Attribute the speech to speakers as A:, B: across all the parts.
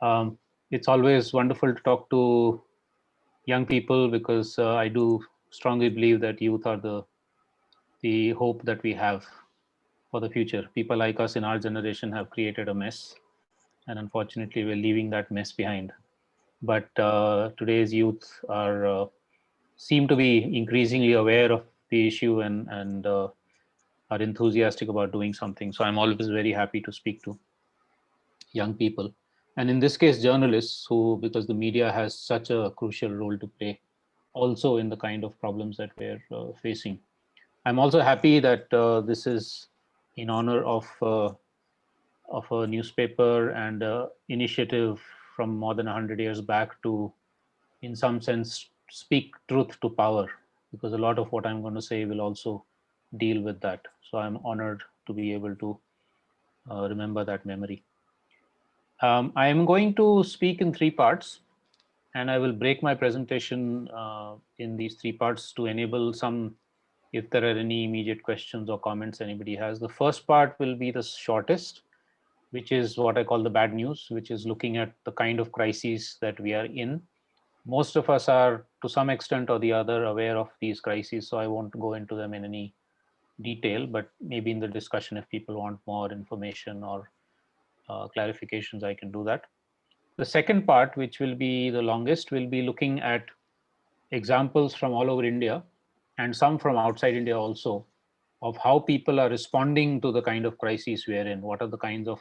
A: Um, it's always wonderful to talk to young people because I do strongly believe that youth are the hope that we have for the future. People like us in our generation have created a mess, and unfortunately, we're leaving that mess behind. But today's youth are seem to be increasingly aware of the issue and are enthusiastic about doing something. So I'm always very happy to speak to young people, and in this case journalists, who, because the media has such a crucial role to play also in the kind of problems that we're facing. I'm also happy that this is in honor of a newspaper and initiative from more than 100 years back to, in some sense, speak truth to power, because a lot of what I'm going to say will also deal with that. So I'm honored to be able to remember that memory. I am going to speak in three parts, and I will break my presentation in these three parts to enable some, if there are any immediate questions or comments anybody has. The first part will be the shortest, which is what I call the bad news, which is looking at the kind of crises that we are in. Most of us are, to some extent or the other, aware of these crises, so I won't go into them in any detail, but maybe in the discussion, if people want more information or clarifications, I can do that. The second part, which will be the longest, will be looking at examples from all over India and some from outside India also, of how people are responding to the kind of crises we are in. What are the kinds of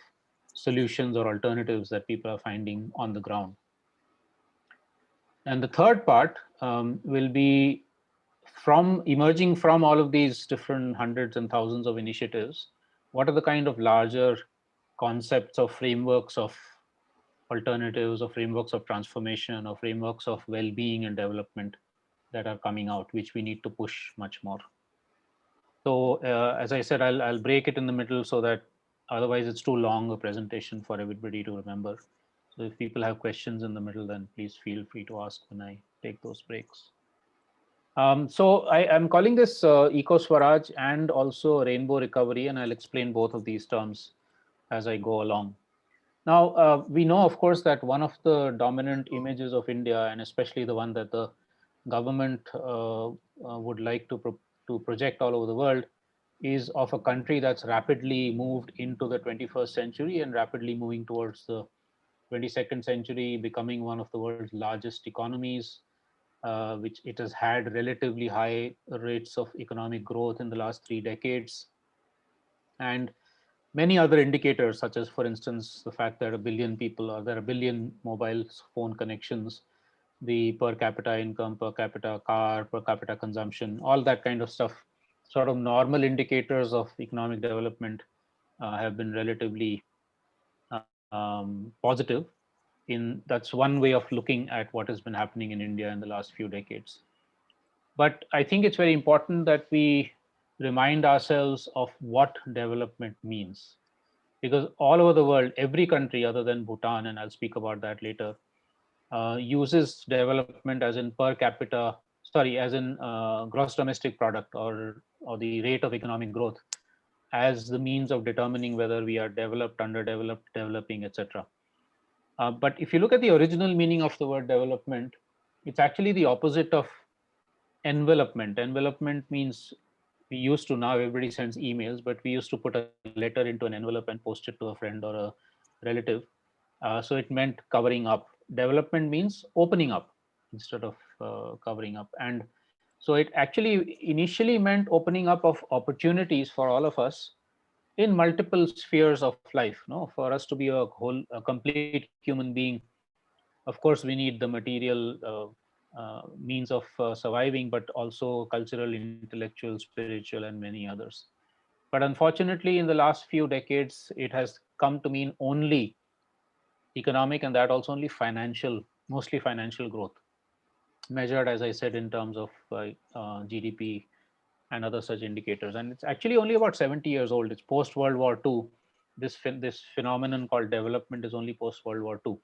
A: solutions or alternatives that people are finding on the ground? And the third part will be from emerging from all of these different hundreds and thousands of initiatives, what are the kind of larger concepts or frameworks of alternatives or frameworks of transformation or frameworks of well-being and development that are coming out, which we need to push much more. So as I said, I'll break it in the middle so that otherwise it's too long a presentation for everybody to remember. So if people have questions in the middle, then please feel free to ask when I take those breaks. So I am calling this Ecoswaraj and also rainbow recovery, and I'll explain both of these terms as I go along. Now, we know, of course, that one of the dominant images of India, and especially the one that the government would like to project all over the world, is of a country that's rapidly moved into the 21st century and rapidly moving towards the 22nd century, becoming one of the world's largest economies, which it has had relatively high rates of economic growth in the last 3 decades. And many other indicators, such as, for instance, the fact that a billion people, or there are a billion mobile phone connections, the per capita income, per capita car, per capita consumption, all that kind of stuff, sort of normal indicators of economic development, have been relatively positive. That's one way of looking at what has been happening in India in the last few decades. But I think it's very important that we remind ourselves of what development means, because all over the world, every country other than Bhutan, and I'll speak about that later, uses development as in per capita, sorry, as in gross domestic product, or the rate of economic growth, as the means of determining whether we are developed, underdeveloped, developing, etc. But if you look at the original meaning of the word development, it's actually the opposite of envelopment. Envelopment means, we used to, now everybody sends emails, but we used to put a letter into an envelope and post it to a friend or a relative. So it meant covering up. Development means opening up instead of covering up. And so it actually initially meant opening up of opportunities for all of us in multiple spheres of life. No, for us to be a complete human being, of course we need the material means of surviving, but also cultural, intellectual, spiritual, and many others. But unfortunately, in the last few decades, it has come to mean only economic, and that also only financial, mostly financial growth, measured, as I said, in terms of GDP and other such indicators. And it's actually only about 70 years old. It's post World War II. This phenomenon called development is only post World War II.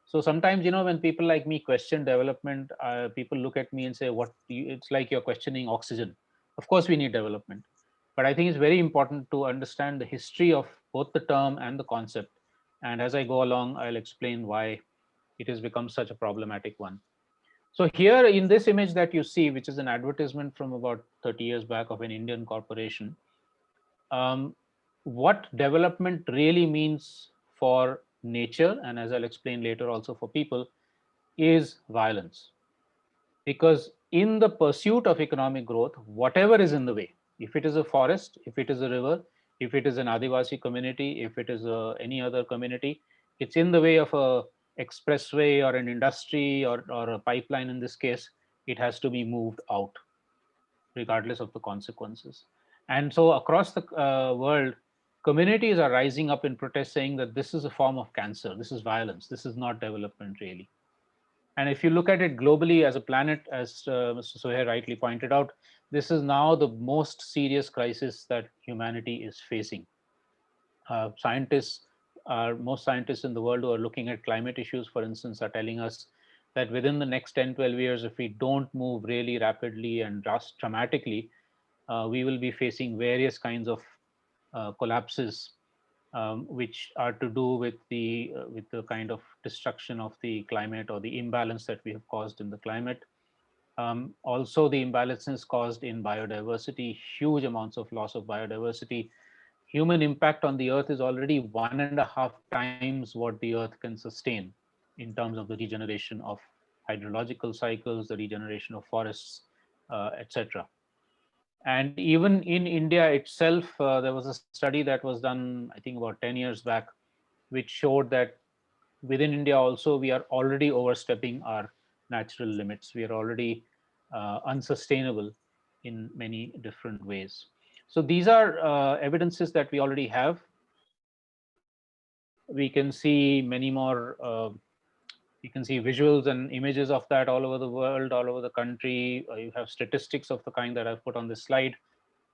A: So sometimes, when people like me question development, people look at me and say, it's like you're questioning oxygen. Of course we need development, but I think it's very important to understand the history of both the term and the concept, And as I go along, I'll explain why it has become such a problematic one. So here in this image that you see, which is an advertisement from about 30 years back of an Indian corporation, um, what development really means for nature, and as I'll explain later also for people, is violence. Because in the pursuit of economic growth, whatever is in the way, if it is a forest, if it is a river, if it is an Adivasi community, if it is any other community, it's in the way of a expressway or an industry or a pipeline in this case, it has to be moved out regardless of the consequences. And so across the world, communities are rising up in protest saying that this is a form of cancer, this is violence, this is not development really. And if you look at it globally as a planet, as Mr. Sohail rightly pointed out, this is now the most serious crisis that humanity is facing. Most scientists in the world who are looking at climate issues, for instance, are telling us that within the next 10, 12 years, if we don't move really rapidly and dramatically, we will be facing various kinds of collapses, which are to do with the kind of destruction of the climate or the imbalance that we have caused in the climate. Also, the imbalances caused in biodiversity, huge amounts of loss of biodiversity. Human impact on the earth is already 1.5 times what the earth can sustain in terms of the regeneration of hydrological cycles, the regeneration of forests, etc. And even in India itself, there was a study that was done, I think, about 10 years back, which showed that within India also we are already overstepping our natural limits. We are already unsustainable in many different ways. So these are evidences that we already have. We can see many more. You can see visuals and images of that all over the world, all over the country. You have statistics of the kind that I've put on this slide.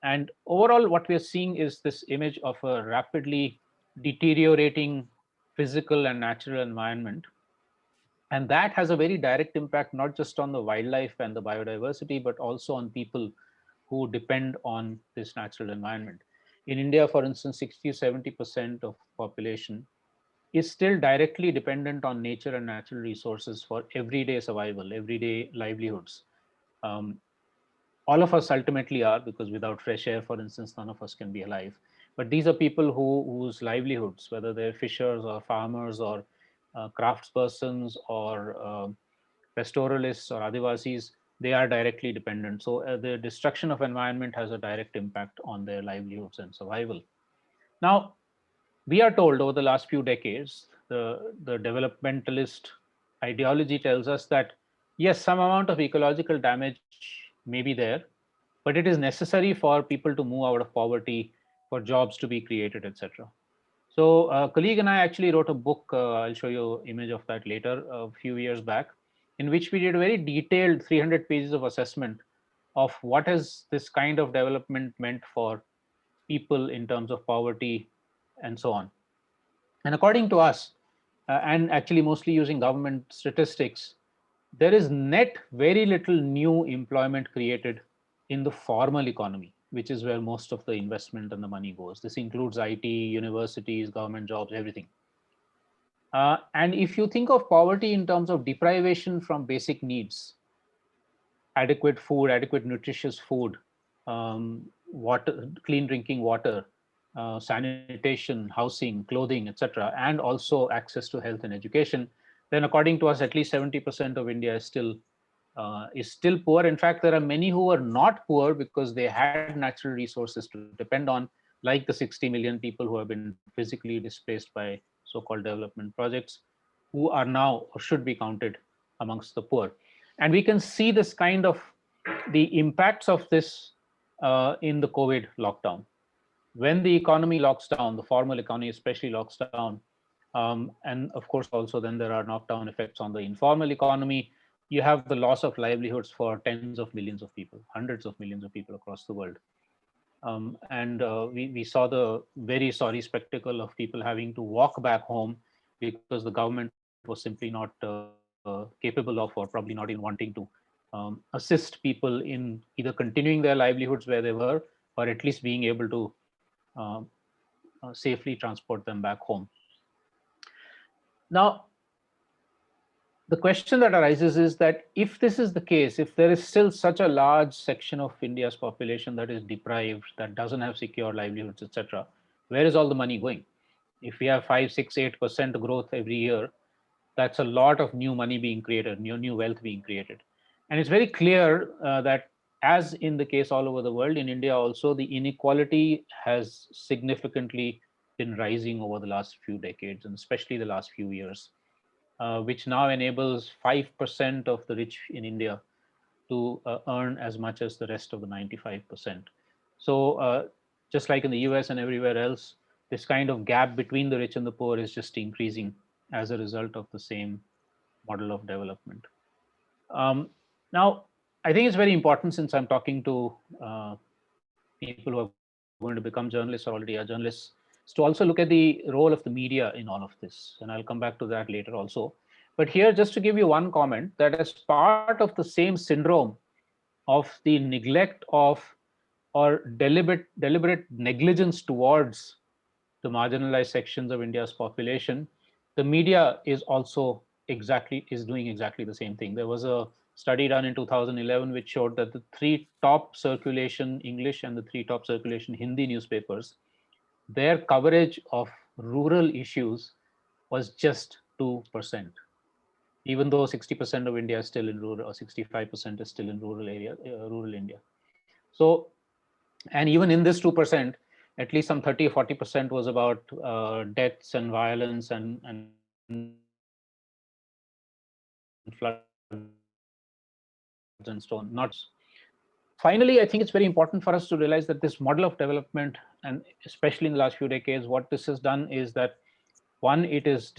A: And overall, what we are seeing is this image of a rapidly deteriorating physical and natural environment. And that has a very direct impact, not just on the wildlife and the biodiversity, but also on people who depend on this natural environment. In India, for instance, 60-70% of population is still directly dependent on nature and natural resources for everyday survival, everyday livelihoods. Um, all of us ultimately are, because without fresh air, for instance, none of us can be alive. But these are people whose livelihoods, whether they're fishers or farmers or craftspersons or pastoralists or Adivasis, they are directly dependent. So the destruction of environment has a direct impact on their livelihoods and survival. Now, we are told over the last few decades, the developmentalist ideology tells us that yes, some amount of ecological damage may be there, but it is necessary for people to move out of poverty, for jobs to be created, etc. So a colleague and I actually wrote a book, I'll show you an image of that later, a few years back, in which we did a very detailed 300 pages of assessment of what has this kind of development meant for people in terms of poverty and so on. And according to us, and actually mostly using government statistics, there is net very little new employment created in the formal economy, which is where most of the investment and the money goes. This includes IT, universities, government jobs, everything. And if you think of poverty in terms of deprivation from basic needs, adequate food, adequate nutritious food, water, clean drinking water, sanitation, housing, clothing, etc., and also access to health and education, then according to us, at least 70% of India is still poor. In fact, there are many who are not poor because they had natural resources to depend on, like the 60 million people who have been physically displaced by so-called development projects, who are now or should be counted amongst the poor. And we can see this kind of the impacts of this in the COVID lockdown. When the economy locks down, the formal economy especially locks down, and of course also then there are knockdown effects on the informal economy. You have the loss of livelihoods for tens of millions of people, hundreds of millions of people across the world. And we saw the very sorry spectacle of people having to walk back home because the government was simply not capable of, or probably not even wanting to assist people in either continuing their livelihoods where they were, or at least being able to uh, safely transport them back home. Now, the question that arises is that if this is the case, if there is still such a large section of India's population that is deprived, that doesn't have secure livelihoods, etc., where is all the money going? If we have 5, 6, 8% growth every year, that's a lot of new money being created, new wealth being created. And it's very clear that, as in the case all over the world, in India also, the inequality has significantly been rising over the last few decades, and especially the last few years, which now enables 5% of the rich in India to earn as much as the rest of the 95%. So, just like in the US and everywhere else, this kind of gap between the rich and the poor is just increasing as a result of the same model of development. Um, Now, I think it's very important, since I'm talking to people who are going to become journalists or already are journalists, is to also look at the role of the media in all of this. And I'll come back to that later also. But here, just to give you one comment, that as part of the same syndrome of the neglect of, or deliberate negligence towards the marginalized sections of India's population, the media is doing exactly the same thing. There was a study done in 2011 which showed that the three top circulation English and the three top circulation Hindi newspapers, their coverage of rural issues was just 2%, even though 60% of India is still in rural, or 65% is still in rural India. So, and even in this 2%, at least some 30 or 40% was about deaths and violence and floods and storms, not just. Finally, I think it's very important for us to realize that this model of development, and especially in the last few decades, what this has done is that, one, it is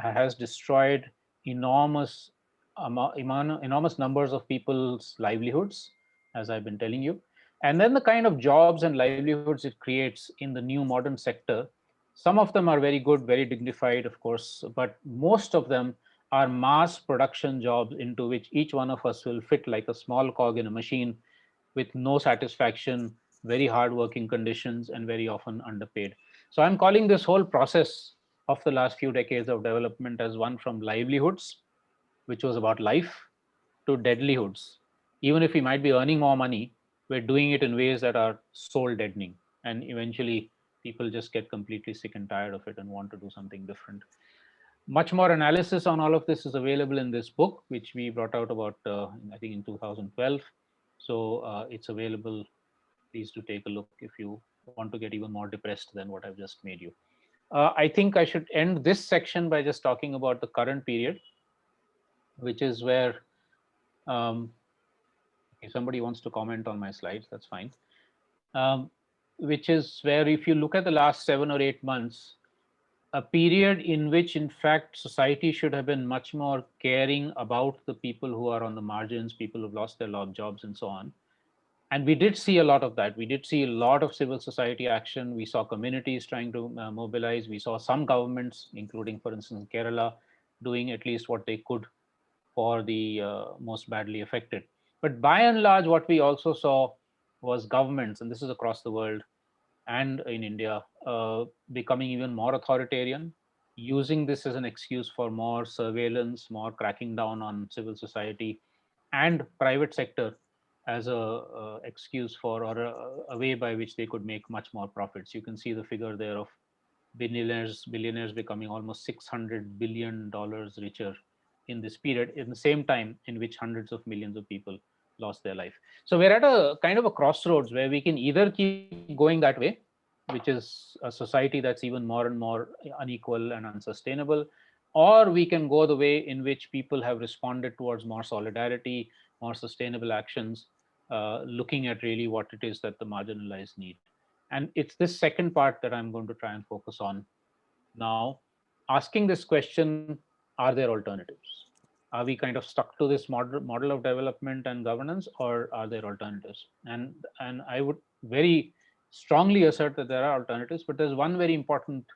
A: has destroyed enormous enormous numbers of people's livelihoods, as I've been telling you. And then the kind of jobs and livelihoods it creates in the new modern sector, some of them are very good, very dignified, of course, but most of them are mass production jobs into which each one of us will fit like a small cog in a machine, with no satisfaction, very hard working conditions, and very often underpaid. So I'm calling this whole process of the last few decades of development as one from livelihoods, which was about life, to deadlihoods. Even if we might be earning more money, we're doing it in ways that are soul deadening. And eventually, people just get completely sick and tired of it and want to do something different. Much more analysis on all of this is available in this book, which we brought out about, I think, in 2012. So it's available. Please do take a look if you want to get even more depressed than what I've just made you. I think I should end this section by just talking about the current period, which is where, if somebody wants to comment on my slides, that's fine. Which is where, if you look at the last 7 or 8 months, a period in which, in fact, society should have been much more caring about the people who are on the margins, people who've lost their jobs, and so on. And we did see a lot of that. We did see a lot of civil society action. We saw communities trying to mobilize. We saw some governments, including, for instance, Kerala, doing at least what they could for the most badly affected. But by and large, what we also saw was governments, and this is across the world and in India, becoming even more authoritarian, using this as an excuse for more surveillance, more cracking down on civil society and private sector as a excuse for, or a way by which they could make much more profits. You can see the figure there of billionaires becoming almost $600 billion richer in this period, in the same time in which hundreds of millions of people lost their life. So we're at a kind of a crossroads where we can either keep going that way, which is a society that's even more and more unequal and unsustainable, or we can go the way in which people have responded towards more solidarity, more sustainable actions, looking at really what it is that the marginalized need. And it's this second part that I'm going to try and focus on now, asking this question: are there alternatives? Are we kind of stuck to this model of development and governance, or are there alternatives? And I would very strongly assert that there are alternatives, but there's one very important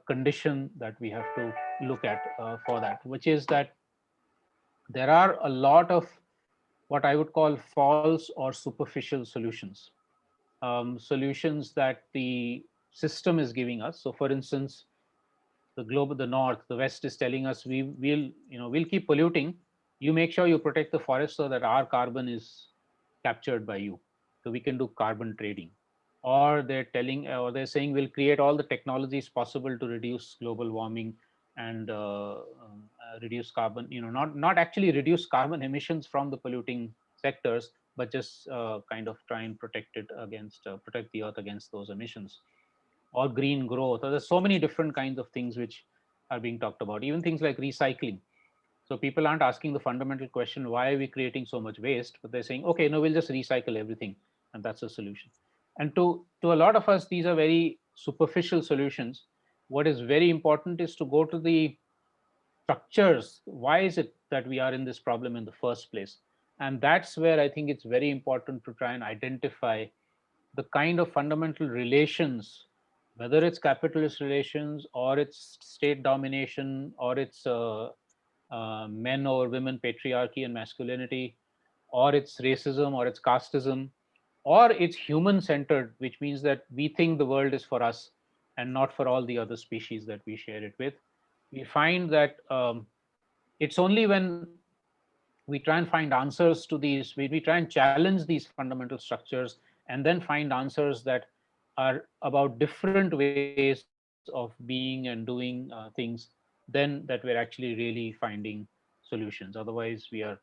A: condition that we have to look at for that, which is that there are a lot of what I would call false or superficial solutions, solutions that the system is giving us. So, for instance, the north, the west is telling us we'll keep polluting. You make sure you protect the forest so that our carbon is captured by you, so we can do carbon trading. Or they're saying we'll create all the technologies possible to reduce global warming and reduce carbon. Not actually reduce carbon emissions from the polluting sectors, but just kind of try and protect the earth against those emissions. Or green growth. So there's so many different kinds of things which are being talked about. Even things like recycling. So people aren't asking the fundamental question, why are we creating so much waste? But they're saying, okay, no, we'll just recycle everything, and that's a solution. And to a lot of us, these are very superficial solutions. What is very important is to go to the structures. Why is it that we are in this problem in the first place? And that's where I think it's very important to try and identify the kind of fundamental relations, whether it's capitalist relations or it's state domination or it's men over women patriarchy and masculinity, or it's racism or it's casteism, or it's human centered, which means that we think the world is for us and not for all the other species that we share it with. We find that it's only when we try and find answers to these, we try and challenge these fundamental structures and then find answers that are about different ways of being and doing things, then that we're actually really finding solutions. Otherwise we are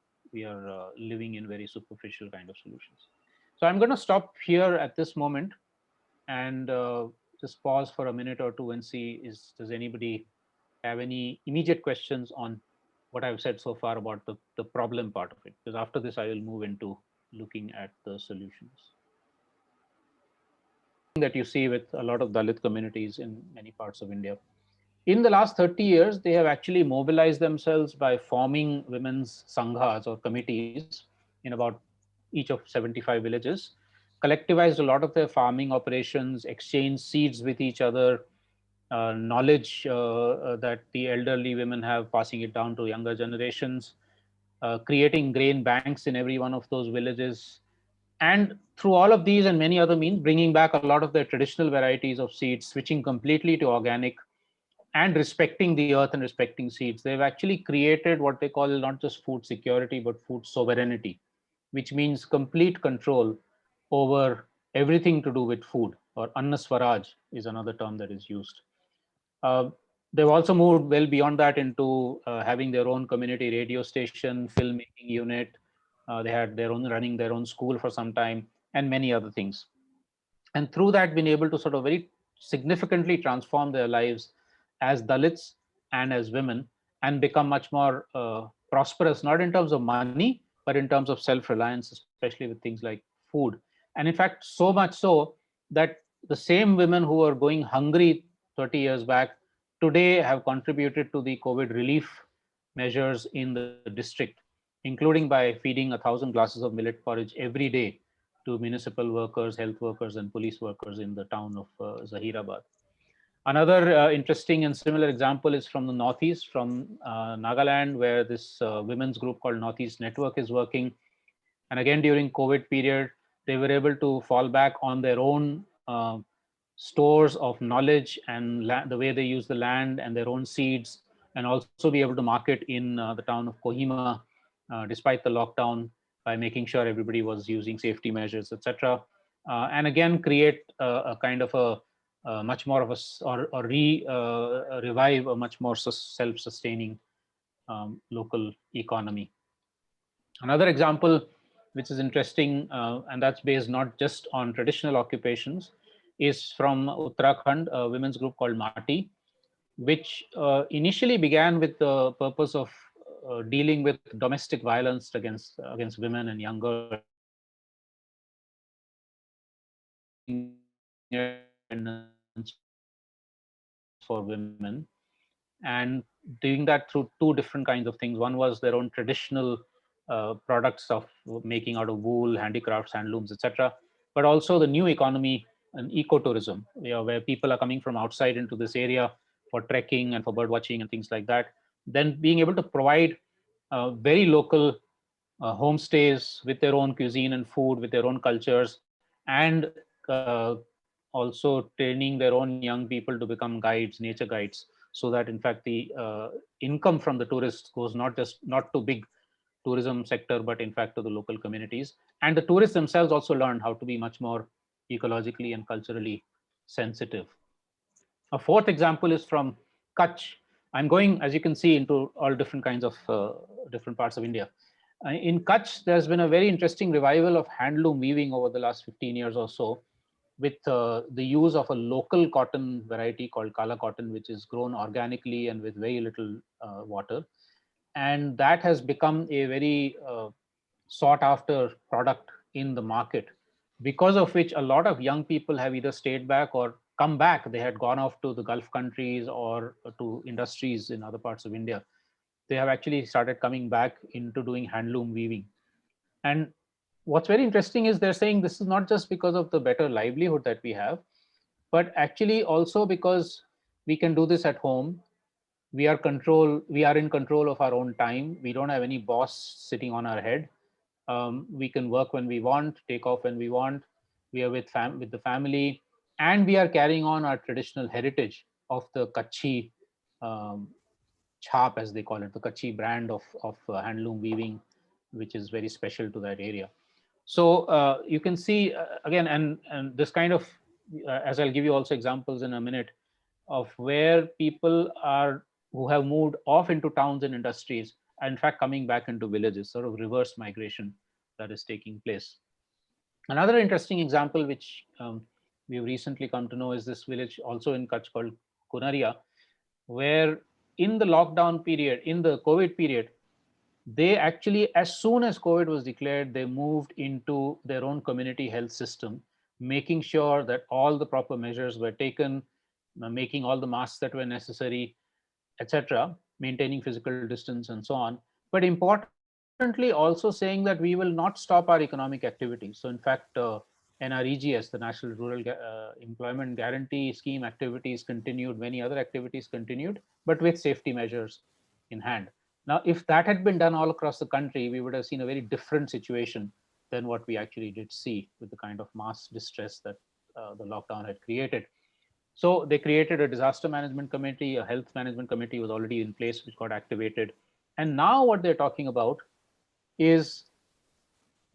A: living in very superficial kind of solutions. So I'm going to stop here at this moment and just pause for a minute or two and see, does anybody have any immediate questions on what I've said so far about the problem part of it? Because after this, I will move into looking at the solutions that you see with a lot of Dalit communities in many parts of India. In the last 30 years, they have actually mobilized themselves by forming women's sanghas or committees in about each of 75 villages, collectivized a lot of their farming operations, exchanged seeds with each other, knowledge that the elderly women have, passing it down to younger generations, creating grain banks in every one of those villages. And through all of these and many other means, bringing back a lot of their traditional varieties of seeds, switching completely to organic, and respecting the earth and respecting seeds. They've actually created what they call not just food security, but food sovereignty, which means complete control over everything to do with food, or Anna Swaraj is another term that is used. Uh, they've also moved well beyond that into having their own community radio station, filmmaking unit. They had running their own school for some time, and many other things. And through that, been able to sort of very significantly transform their lives as Dalits and as women, and become much more prosperous, not in terms of money, but in terms of self-reliance, especially with things like food. And in fact, so much so that the same women who were going hungry 30 years back today have contributed to the COVID relief measures in the district, including by feeding 1,000 glasses of millet porridge every day to municipal workers, health workers, and police workers in the town of Zahirabad. Another interesting and similar example is from the Northeast, from Nagaland, where this women's group called Northeast Network is working. And again, during COVID period, they were able to fall back on their own stores of knowledge and the way they use the land and their own seeds, and also be able to market in the town of Kohima, despite the lockdown, by making sure everybody was using safety measures, etc. And again, create a kind of a much more of revive a much more self-sustaining local economy. Another example, which is interesting, and that's based not just on traditional occupations, is from Uttarakhand, a women's group called Mati, which initially began with the purpose of dealing with domestic violence against women and young girls, for women, and doing that through two different kinds of things. One was their own traditional products of making out of wool, handicrafts, handlooms, etc., but also the new economy and ecotourism, where people are coming from outside into this area for trekking and for bird watching and things like that. Then being able to provide very local homestays with their own cuisine and food, with their own cultures, and also training their own young people to become guides, nature guides, so that in fact the income from the tourists goes not to big tourism sector, but in fact to the local communities. And the tourists themselves also learn how to be much more ecologically and culturally sensitive. A fourth example is from Kutch. I'm going, as you can see, into all different kinds of different parts of India. In Kutch, there's been a very interesting revival of handloom weaving over the last 15 years or so, with the use of a local cotton variety called Kala cotton, which is grown organically and with very little water. And that has become a very sought after product in the market, because of which a lot of young people have either stayed back or come back. They had gone off to the Gulf countries or to industries in other parts of India. They have actually started coming back into doing handloom weaving. And what's very interesting is they're saying this is not just because of the better livelihood that we have, but actually also because we can do this at home. We are in control of our own time. We don't have any boss sitting on our head. We can work when we want, take off when we want. We are with the family, and we are carrying on our traditional heritage of the Kutchi um, chhap, as they call it, the Kutchi brand of handloom weaving, which is very special to that area. So you can see again, and this kind of, as I'll give you also examples in a minute, of where people are who have moved off into towns and industries, are in fact coming back into villages, sort of reverse migration that is taking place. Another interesting example, which we've recently come to know, is this village also in Kutch called Konariya, where in the lockdown period, in the COVID period, they actually, as soon as COVID was declared, they moved into their own community health system, making sure that all the proper measures were taken, making all the masks that were necessary, etc., maintaining physical distance and so on. But importantly, also saying that we will not stop our economic activities. So in fact, NREGS, the National Rural Employment Guarantee Scheme activities continued, many other activities continued, but with safety measures in hand. Now, if that had been done all across the country, we would have seen a very different situation than what we actually did see, with the kind of mass distress that the lockdown had created. So they created a disaster management committee, a health management committee was already in place, which got activated. And now what they're talking about is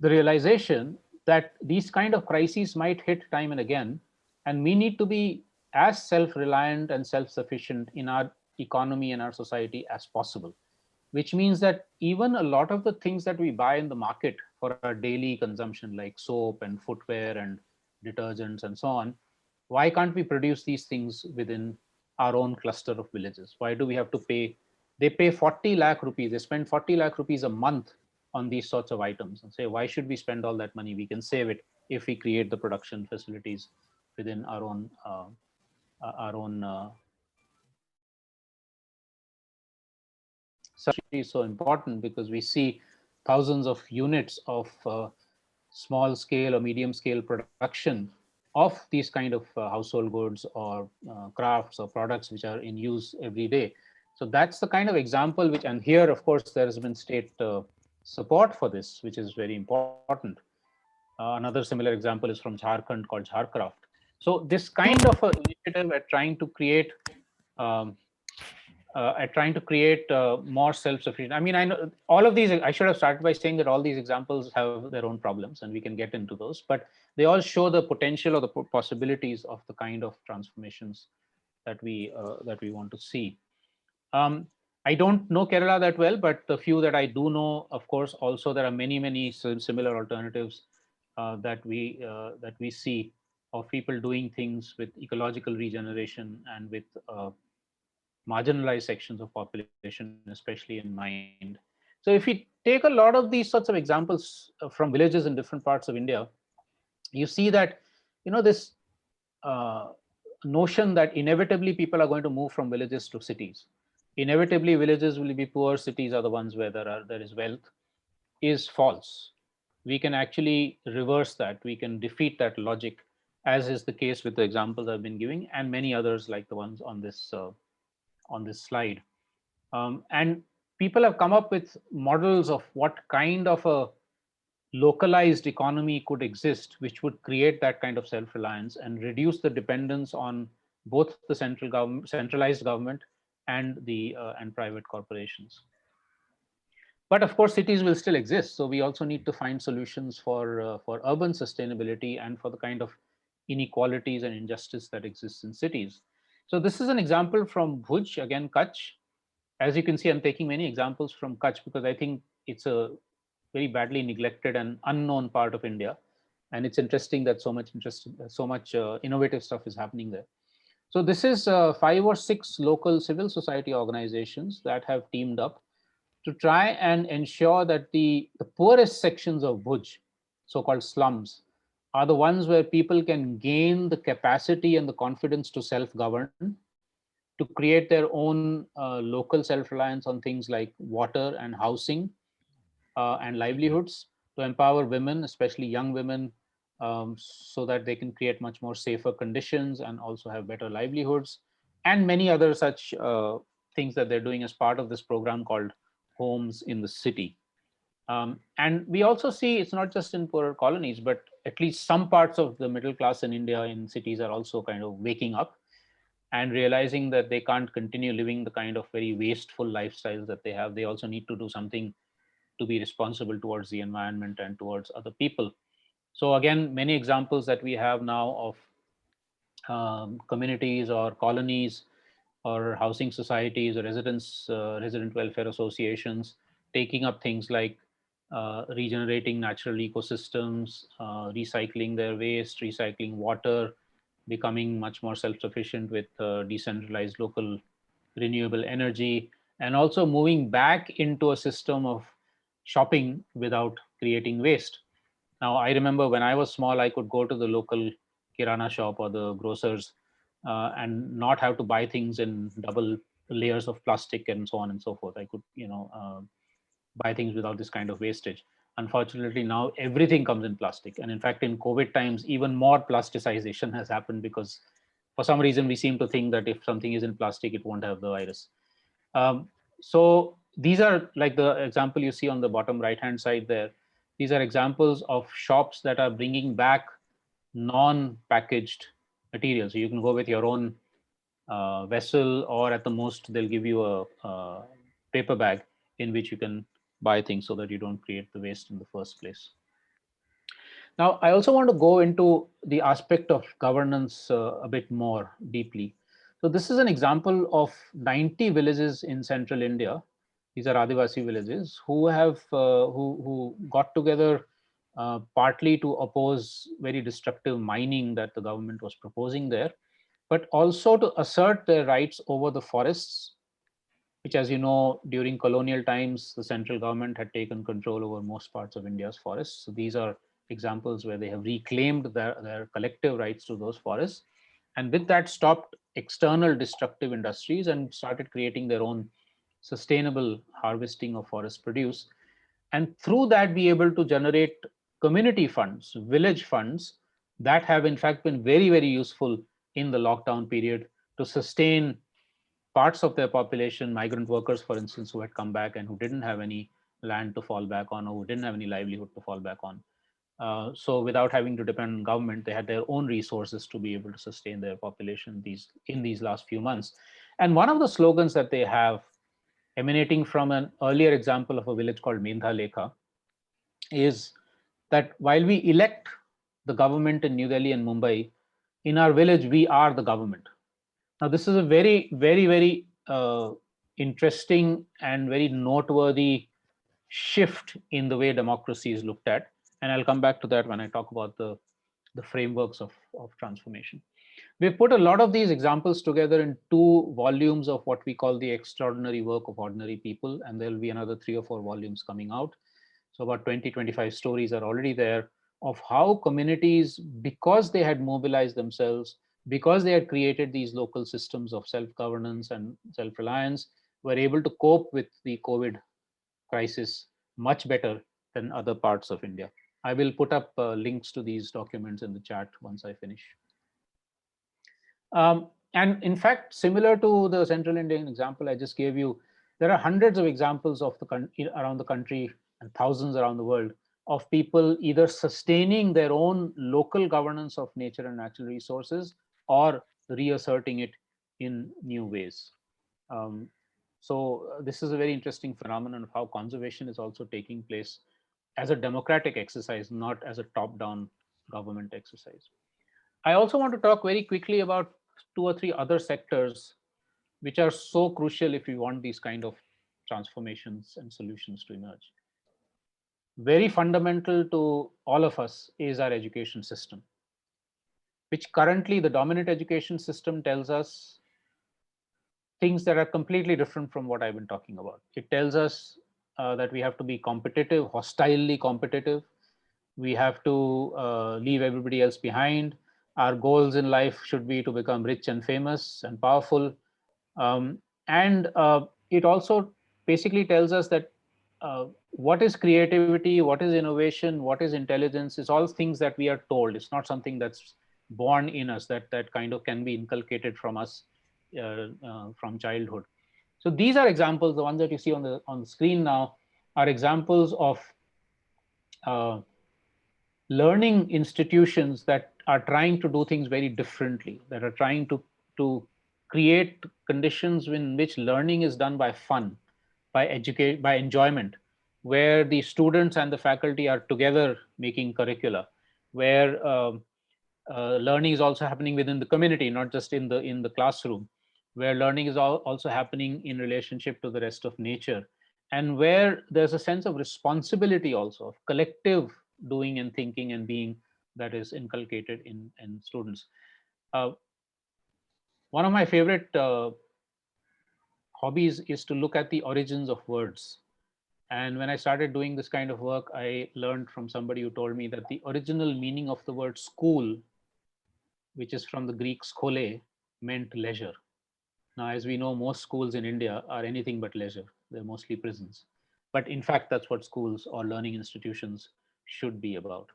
A: the realization that these kind of crises might hit time and again, and we need to be as self-reliant and self-sufficient in our economy and our society as possible, which means that even a lot of the things that we buy in the market for our daily consumption, like soap and footwear and detergents and so on, why can't we produce these things within our own cluster of villages? Why do we have to pay? They pay 40 lakh rupees, they spend 40 lakh rupees a month on these sorts of items, and say, why should we spend all that money? We can save it if we create the production facilities within our own is so important, because we see thousands of units of small scale or medium scale production of these kind of household goods or crafts or products which are in use every day. So that's the kind of example which, and here of course there has been state support for this, which is very important. Another similar example is from Jharkhand called Jharcraft. So this kind of initiative at um, trying to create more self-sufficient. I mean, I know all of these, I should have started by saying that all these examples have their own problems, and we can get into those, but they all show the potential or the possibilities of the kind of transformations that we want to see. I don't know Kerala that well, but the few that I do know, of course, also there are many similar alternatives that we see of people doing things with ecological regeneration and with marginalized sections of population, especially in mind. So if we take a lot of these sorts of examples from villages in different parts of India, you see that, this uh, notion that inevitably people are going to move from villages to cities. Inevitably, villages will be poor, cities are the ones where there is wealth, is false. We can actually reverse that. We can defeat that logic, as is the case with the examples I've been giving, and many others like the ones on this slide. And people have come up with models of what kind of a localized economy could exist, which would create that kind of self-reliance and reduce the dependence on both the centralized government, and the and private corporations. But of course, cities will still exist. So we also need to find solutions for urban sustainability and for the kind of inequalities and injustice that exists in cities. So this is an example from Bhuj, again Kutch. As you can see, I'm taking many examples from Kutch because I think it's a very badly neglected and unknown part of India, and it's interesting that so much innovative stuff is happening there. So this is 5 or 6 local civil society organizations that have teamed up to try and ensure that the poorest sections of Bhuj, so-called slums, are the ones where people can gain the capacity and the confidence to self-govern, to create their own local self-reliance on things like water and housing and livelihoods, to empower women, especially young women, so that they can create much more safer conditions and also have better livelihoods, and many other such things that they're doing as part of this program called Homes in the City. And we also see it's not just in poorer colonies, but at least some parts of the middle class in India in cities are also kind of waking up and realizing that they can't continue living the kind of very wasteful lifestyles that they have. They also need to do something to be responsible towards the environment and towards other people. So again, many examples that we have now of communities or colonies or housing societies or resident welfare associations taking up things like regenerating natural ecosystems, recycling their waste, recycling water, becoming much more self-sufficient with decentralized local renewable energy, and also moving back into a system of shopping without creating waste. Now, I remember when I was small, I could go to the local kirana shop or the grocers and not have to buy things in double layers of plastic and so on and so forth. I could, buy things without this kind of wastage. Unfortunately, now everything comes in plastic. And in fact, in COVID times, even more plasticization has happened because for some reason we seem to think that if something is in plastic, it won't have the virus. Um, so these are like the example you see on the bottom right hand side there. These are examples of shops that are bringing back non-packaged materials. So you can go with your own vessel, or at the most they'll give you a paper bag in which you can buy things so that you don't create the waste in the first place. Now, I also want to go into the aspect of governance a bit more deeply. So this is an example of 90 villages in central India. These are Adivasi villages who have who got together partly to oppose very destructive mining that the government was proposing there, but also to assert their rights over the forests, which, as you know, during colonial times, the central government had taken control over most parts of India's forests. So these are examples where they have reclaimed their collective rights to those forests. And with that, stopped external destructive industries and started creating their own sustainable harvesting of forest produce. And through that, be able to generate community funds, village funds that have, in fact, been very, very useful in the lockdown period to sustain parts of their population, migrant workers, for instance, who had come back and who didn't have any land to fall back on, or who didn't have any livelihood to fall back on. So without having to depend on government, they had their own resources to be able to sustain their population in these last few months. And one of the slogans that they have, emanating from an earlier example of a village called Mendha Lekha, is that while we elect the government in New Delhi and Mumbai, in our village, we are the government. Now, this is a very, very, very interesting and very noteworthy shift in the way democracy is looked at. And I'll come back to that when I talk about the frameworks of transformation. We've put a lot of these examples together in 2 volumes of what we call the extraordinary work of ordinary people, and there'll be another 3 or 4 volumes coming out. So about 20, 25 stories are already there of how communities, because they had mobilized themselves, because they had created these local systems of self-governance and self-reliance, were able to cope with the COVID crisis much better than other parts of India. I will put up links to these documents in the chat once I finish. And in fact, similar to the Central Indian example I just gave you, there are hundreds of examples of around the country and thousands around the world of people either sustaining their own local governance of nature and natural resources or reasserting it in new ways. Um, so this is a very interesting phenomenon of how conservation is also taking place as a democratic exercise, not as a top-down government exercise. I also want to talk very quickly about 2 or 3 other sectors which are so crucial if we want these kind of transformations and solutions to emerge. Very fundamental to all of us is our education system, which currently the dominant education system tells us things that are completely different from what I've been talking about. It tells us that we have to be competitive, hostilely competitive. We have to leave everybody else behind. Our goals in life should be to become rich and famous and powerful. Um, and it also basically tells us that what is creativity, what is innovation, what is intelligence, is all things that we are told. It's not something that's born in us, that kind of can be inculcated from us from childhood. So these are examples. The ones that you see on the screen now are examples of uh, learning institutions that are trying to do things very differently, that are trying to create conditions in which learning is done by fun, by enjoyment, where the students and the faculty are together making curricula, where learning is also happening within the community, not just in the classroom, where learning is also happening in relationship to the rest of nature, and where there's a sense of responsibility also, of collective doing and thinking and being, that is inculcated in students. Uh, One of my favorite hobbies is to look at the origins of words. And when I started doing this kind of work, I learned from somebody who told me that the original meaning of the word school, which is from the Greek schole, meant leisure. Now, as we know, most schools in India are anything but leisure. They're mostly prisons. But in fact, that's what schools or learning institutions should be about.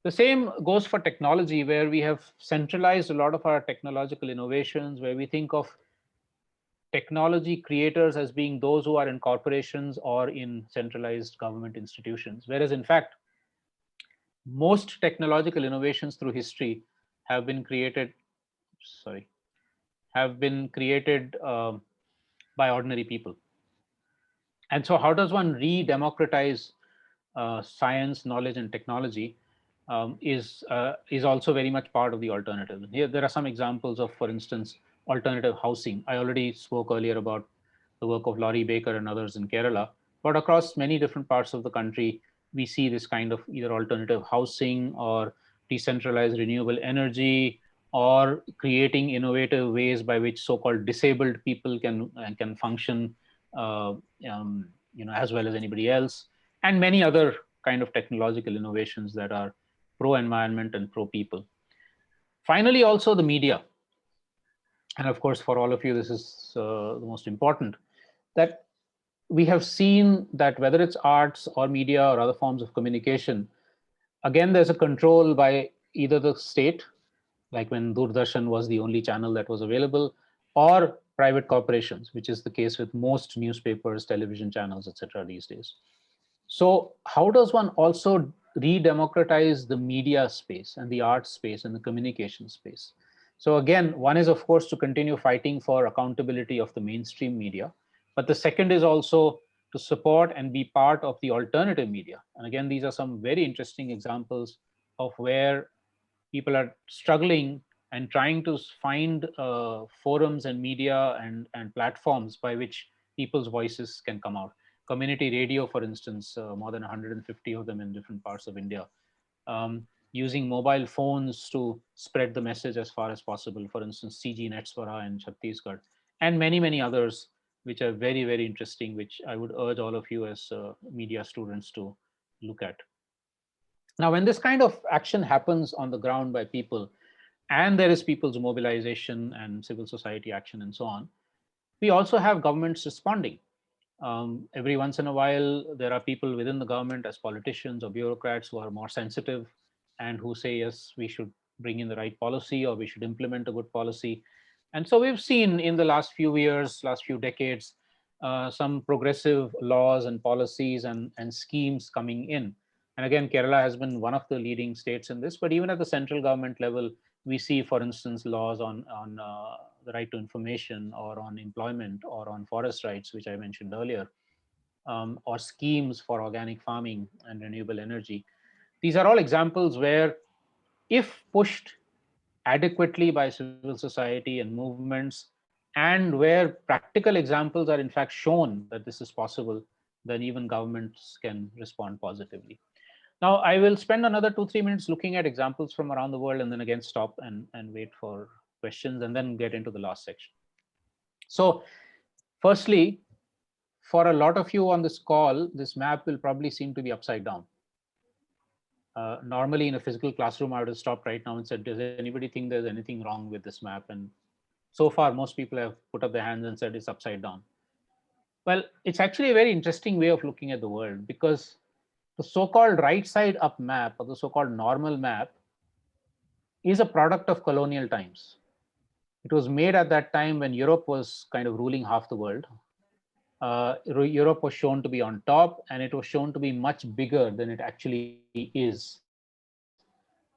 A: The same goes for technology, where we have centralized a lot of our technological innovations, where we think of technology creators as being those who are in corporations or in centralized government institutions. Whereas, in fact, most technological innovations through history have been created, sorry, have been created by ordinary people. And so, how does one re-democratize science, knowledge, and technology? Is also very much part of the alternative. Here, there are some examples of, for instance, alternative housing. I already spoke earlier about the work of Laurie Baker and others in Kerala, but across many different parts of the country, we see this kind of either alternative housing or decentralized renewable energy, or creating innovative ways by which so-called disabled people can function, uh, as well as anybody else, and many other kind of technological innovations that are pro environment and pro people. Finally, also the media, and of course, for all of you, this is the most important, that we have seen that whether it's arts or media or other forms of communication, again, there's a control by either the state, like when Doordarshan was the only channel that was available, or private corporations, which is the case with most newspapers, television channels, etc. these days. So, how does one also re-democratize the media space and the art space and the communication space? So again, one is of course to continue fighting for accountability of the mainstream media, but the second is also to support and be part of the alternative media. And again, these are some very interesting examples of where people are struggling and trying to find forums and media and platforms by which people's voices can come out. Community radio, for instance, more than 150 of them in different parts of India, using mobile phones to spread the message as far as possible. For instance, CG Netswara in Chhattisgarh, and many, many others, which are very, very interesting, which I would urge all of you as media students to look at. Now, when this kind of action happens on the ground by people, and there is people's mobilization and civil society action and so on, we also have governments responding. Every once in a while, there are people within the government as politicians or bureaucrats who are more sensitive and who say, yes, we should bring in the right policy or we should implement a good policy. And so we've seen in the last few years, last few decades, some progressive laws and policies and schemes coming in. And again, Kerala has been one of the leading states in this, but even at the central government level, we see, for instance, laws on the right to information, or on employment, or on forest rights, which I mentioned earlier, or schemes for organic farming and renewable energy. These are all examples where, if pushed adequately by civil society and movements, and where practical examples are in fact shown that this is possible, then even governments can respond positively. Now, I will spend another 2-3 minutes looking at examples from around the world, and then again stop and wait for questions, and then get into the last section. So, firstly, for a lot of you on this call, this map will probably seem to be upside down. Normally, in a physical classroom, I would have stopped right now and said, does anybody think there's anything wrong with this map? And so far, most people have put up their hands and said it's upside down. Well, it's actually a very interesting way of looking at the world, because the so-called right side up map, or the so-called normal map, is a product of colonial times. It was made at that time when Europe was kind of ruling half the world. Europe was shown to be on top, and it was shown to be much bigger than it actually is.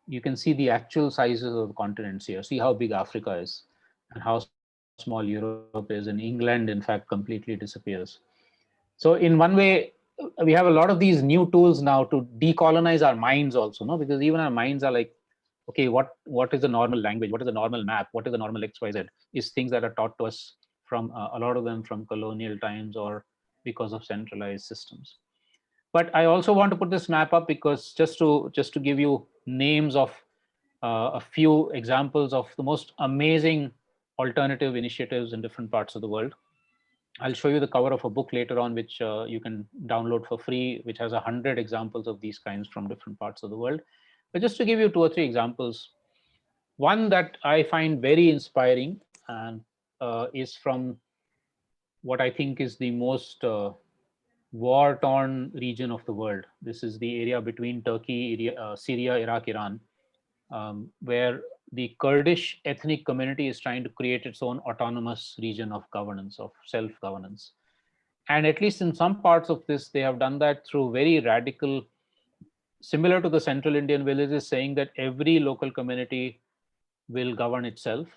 A: You can see the actual sizes of the continents here. See how big Africa is, and how small Europe is, and England, in fact, completely disappears. So in one way, we have a lot of these new tools now to decolonize our minds also, no? Because even our minds are like, okay, what is the normal language? What is the normal map? What is the normal XYZ? Is things that are taught to us from a lot of them from colonial times, or because of centralized systems. But I also want to put this map up because just to give you names of a few examples of the most amazing alternative initiatives in different parts of the world. I'll show you the cover of a book later on, which you can download for free, which has 100 examples of these kinds from different parts of the world. But just to give you 2 or 3 examples, one that I find very inspiring, and is from what I think is the most war-torn region of the world. This is the area between Turkey, Syria, Iraq, Iran, where the Kurdish ethnic community is trying to create its own autonomous region of governance, of self-governance. And at least in some parts of this, they have done that through very radical, similar to the central Indian villages, saying that every local community will govern itself,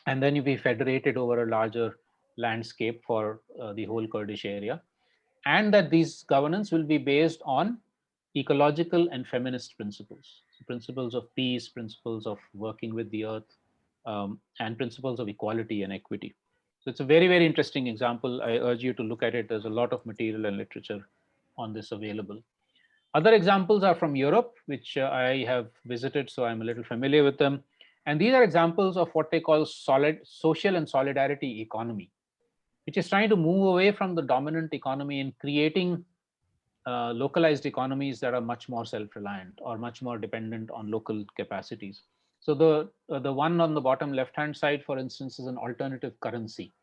A: and then you'll be federated over a larger landscape for the whole Kurdish area, and that these governance will be based on ecological and feminist principles, so principles of peace, principles of working with the earth, and principles of equality and equity. So it's a very, very interesting example. I urge you to look at it. There's a lot of material and literature on this available. Other examples are from Europe, which I have visited, so I'm a little familiar with them. And these are examples of what they call social and solidarity economy, which is trying to move away from the dominant economy and creating localized economies that are much more self-reliant or much more dependent on local capacities. So the one on the bottom left-hand side, for instance, is an alternative currency,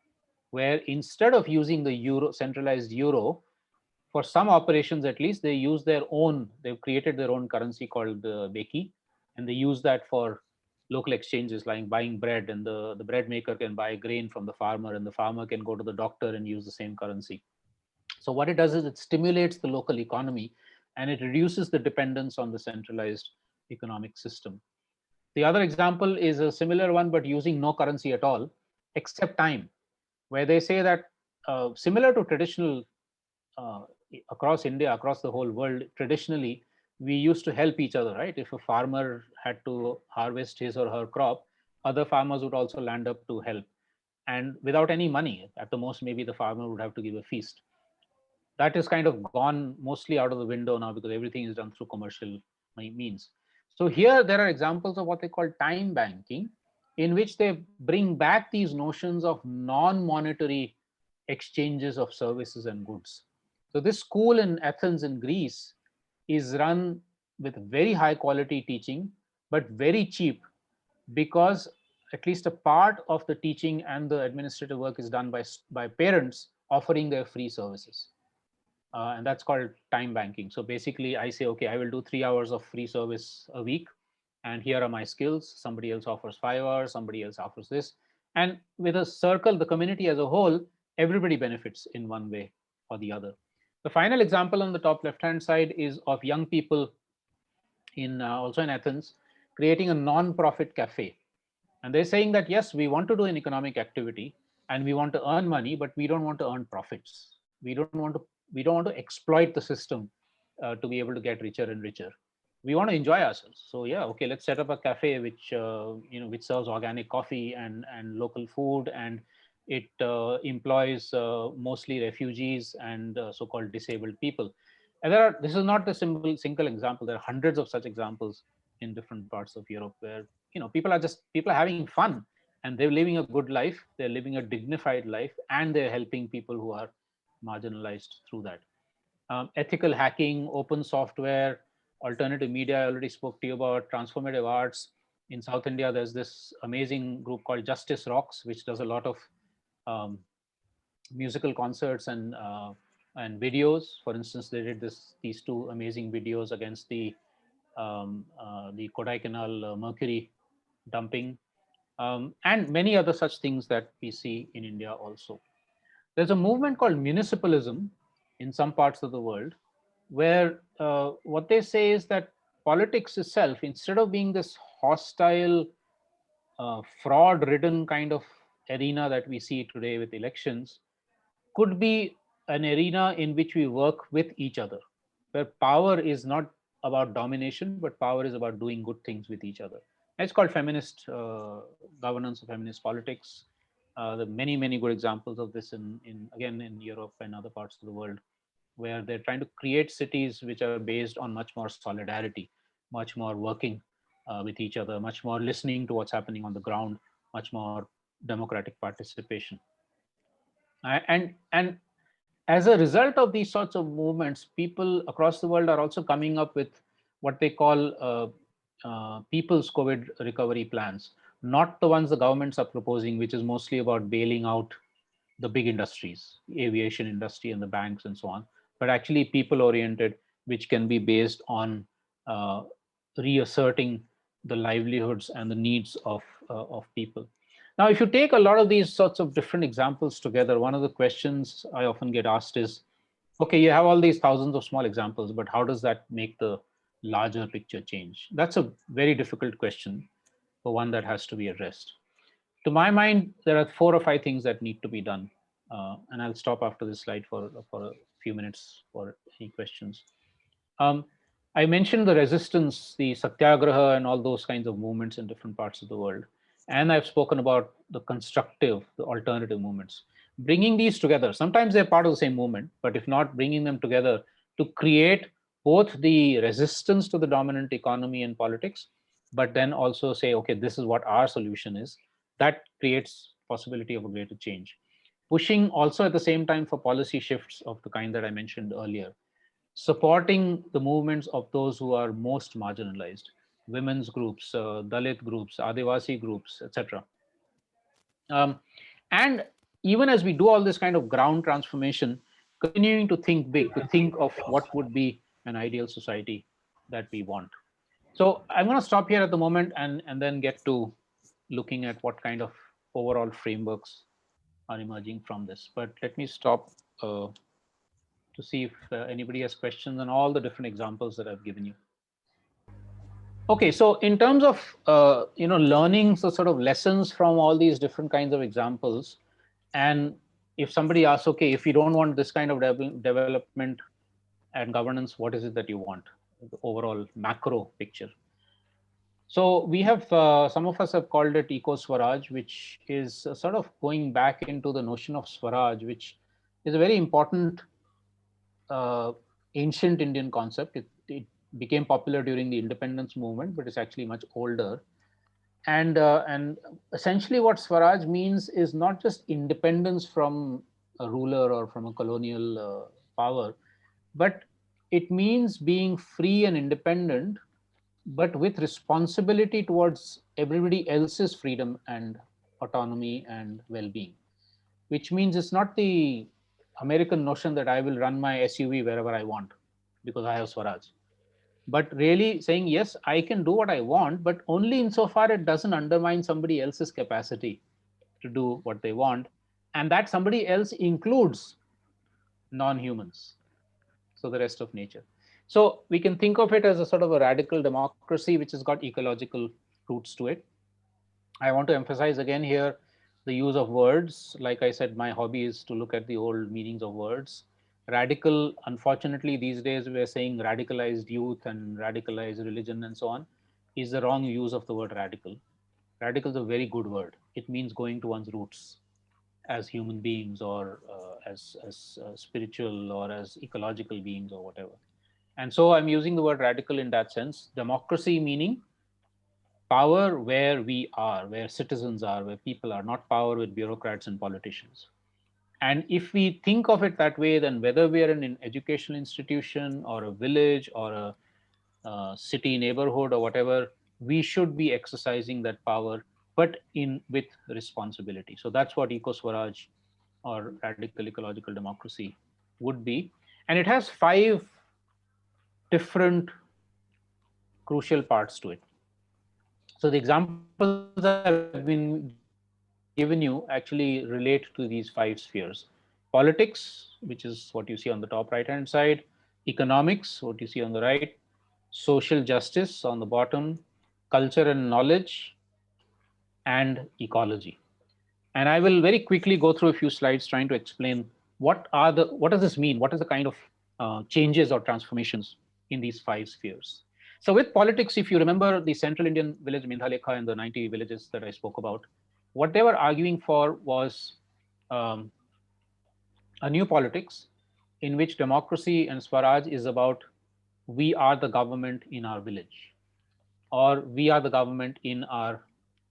A: where instead of using the centralized euro, for some operations at least, they use their own. They've created their own currency called the Beki, and they use that for local exchanges, like buying bread, and the bread maker can buy grain from the farmer, and the farmer can go to the doctor and use the same currency. So what it does is it stimulates the local economy, and it reduces the dependence on the centralized economic system. The other example is a similar one, but using no currency at all, except time, where they say that similar to traditional across India, across the whole world, traditionally, we used to help each other, right? If a farmer had to harvest his or her crop, other farmers would also land up to help. And without any money, at the most, maybe the farmer would have to give a feast. That is kind of gone mostly out of the window now, because everything is done through commercial means. So here there are examples of what they call time banking, in which they bring back these notions of non-monetary exchanges of services and goods. So this school in Athens in Greece is run with very high quality teaching, but very cheap, because at least a part of the teaching and the administrative work is done by parents offering their free services. And that's called time banking. So basically, I say, okay, I will do 3 hours of free service a week, and here are my skills. Somebody else offers 5 hours, somebody else offers this. And with a circle, the community as a whole, everybody benefits in one way or the other. The final example on the top left-hand side is of young people in also in Athens, creating a non-profit cafe. And they're saying that, yes, we want to do an economic activity and we want to earn money, but we don't want to earn profits. We don't want to exploit the system to be able to get richer and richer. We want to enjoy ourselves. So yeah, okay, let's set up a cafe which serves organic coffee and local food, and it employs mostly refugees and so-called disabled people. And this is not a single example. There are hundreds of such examples in different parts of Europe where people are having fun and they're living a good life. They're living a dignified life, and they're helping people who are marginalized through that. Ethical hacking, open software, alternative media. I already spoke to you about transformative arts. In South India, there's this amazing group called Justice Rocks, which does a lot of um, musical concerts and videos. For instance, they did these two amazing videos against the Kodaikanal mercury dumping, and many other such things that we see in India also. There's a movement called municipalism in some parts of the world, where what they say is that politics itself, instead of being this hostile, fraud-ridden kind of arena that we see today with elections, could be an arena in which we work with each other, where power is not about domination, but power is about doing good things with each other. And it's called feminist governance or feminist politics. There are many good examples of this in Europe and other parts of the world, where they're trying to create cities which are based on much more solidarity, much more working with each other, much more listening to what's happening on the ground, much more democratic participation. And as a result of these sorts of movements, people across the world are also coming up with what they call people's COVID recovery plans, not the ones the governments are proposing, which is mostly about bailing out the big industries, aviation industry and the banks and so on, but actually people oriented, which can be based on uh, reasserting the livelihoods and the needs of people. Now, if you take a lot of these sorts of different examples together, one of the questions I often get asked is, okay, you have all these thousands of small examples, but how does that make the larger picture change? That's a very difficult question, but one that has to be addressed. To my mind, there are 4 or 5 things that need to be done. And I'll stop after this slide for a few minutes for any questions. Um, I mentioned the resistance, the satyagraha, and all those kinds of movements in different parts of the world. And I've spoken about the constructive, the alternative movements. Bringing these together, sometimes they're part of the same movement, but if not, bringing them together to create both the resistance to the dominant economy and politics, but then also say, okay, this is what our solution is. That creates possibility of a greater change. Pushing also at the same time for policy shifts of the kind that I mentioned earlier, supporting the movements of those who are most marginalized, women's groups, Dalit groups, Adivasi groups, etc. Um, and even as we do all this kind of ground transformation, continuing to think big, to think of what would be an ideal society that we want. So I'm going to stop here at the moment and then get to looking at what kind of overall frameworks are emerging from this. But let me stop to see if anybody has questions on all the different examples that I've given you. Okay, so in terms of learning the sort of lessons from all these different kinds of examples, and if somebody asks, okay, if you don't want this kind of development and governance, what is it that you want? The overall macro picture. So we have some of us have called it Ecoswaraj, which is sort of going back into the notion of Swaraj, which is a very important ancient Indian concept. It became popular during the independence movement, but it's actually much older. And essentially, what Swaraj means is not just independence from a ruler or from a colonial power, but it means being free and independent, but with responsibility towards everybody else's freedom and autonomy and well-being. Which means it's not the American notion that I will run my SUV wherever I want because I have Swaraj. But really saying, yes, I can do what I want, but only insofar it doesn't undermine somebody else's capacity to do what they want. And that somebody else includes non-humans, so the rest of nature. So we can think of it as a sort of a radical democracy, which has got ecological roots to it. I want to emphasize again here the use of words. Like I said, my hobby is to look at the old meanings of words. Radical, unfortunately, these days we're saying radicalized youth and radicalized religion and so on, is the wrong use of the word radical. Radical is a very good word. It means going to one's roots as human beings, or as spiritual, or as ecological beings, or whatever. And so I'm using the word radical in that sense. Democracy meaning power where we are, where citizens are, where people are, not power with bureaucrats and politicians. And if we think of it that way, then whether we are in an educational institution or a village or a city neighborhood or whatever, we should be exercising that power, but in with responsibility. So that's what Ecoswaraj or radical ecological democracy would be. And it has five different crucial parts to it. So the examples that I've been given you actually relate to these five spheres: politics, which is what you see on the top right hand side; economics, what you see on the right; social justice on the bottom; culture and knowledge; and ecology. And I will very quickly go through a few slides trying to explain what does this mean, what is the kind of changes or transformations in these five spheres. So with politics, if you remember the central Indian village Mindhalekha and the 90 villages that I spoke about, what they were arguing for was um, a new politics in which democracy and Swaraj is about we are the government in our village, or we are the government in our